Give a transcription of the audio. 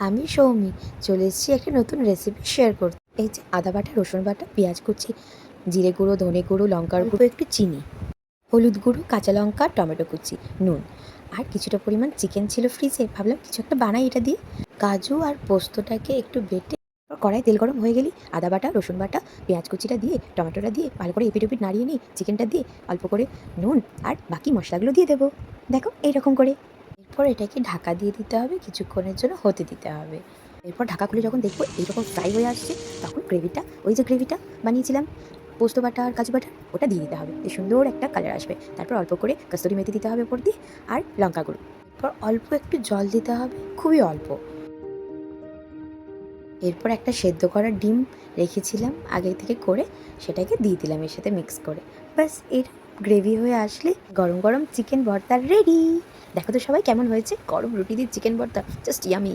আমি সৌমি চলে এসেছি একটা নতুন রেসিপি শেয়ার করতে। এই যে আদা বাটা, রসুন বাটা, পেঁয়াজ কুচি, জিরে গুঁড়ো, ধনে গুঁড়ো, লঙ্কার গুঁড়ো, একটু চিনি, হলুদ গুঁড়ো, কাঁচা লঙ্কা, টমেটো কুচি, নুন আর কিছুটা পরিমাণ চিকেন ছিল ফ্রিজে। ভাবলাম কিছু একটা বানাই এটা দিয়ে। কাজু আর পোস্তটাকে একটু বেটে কড়াই তেল গরম হয়ে গেলেই আদা বাটা, রসুন বাটা, পেঁয়াজ কুচিটা দিয়ে, টমেটোটা দিয়ে ভালো করে এপিট ওপিট নাড়িয়ে নিই। চিকেনটা দিয়ে অল্প করে নুন আর বাকি মশলাগুলো দিয়ে দেবো। দেখো এইরকম করে। এরপর এটাকে ঢাকা দিয়ে দিতে হবে, কিছুক্ষণের জন্য হতে দিতে হবে। এরপর ঢাকা খুলে যখন দেখবো এইরকম ফ্রাই হয়ে আসছে, তখন গ্রেভিটা, ওই যে গ্রেভিটা বানিয়েছিলাম পোস্ত বাটা আর কাজু বাটা, ওটা দিয়ে দিতে হবে। এই সুন্দর একটা কালার আসবে। তারপর অল্প করে কস্তুরি মেথি দিতে হবে ওপর দিয়ে, আর লঙ্কা গুঁড়ো। এরপর অল্প একটু জল দিতে হবে, খুবই অল্প। এরপর একটা সেদ্ধ করা ডিম রেখেছিলাম আগে থেকে করে, সেটাকে দিয়ে দিলাম এর সাথে মিক্স করে। ব্যাস এর গ্রেভি হয়ে আসলে গরম গরম চিকেন ভর্তা রেডি। দেখো তো সবাই কেমন হয়েছে, গরম রুটি দিয়ে চিকেন ভর্তা, জাস্ট ইয়ামি।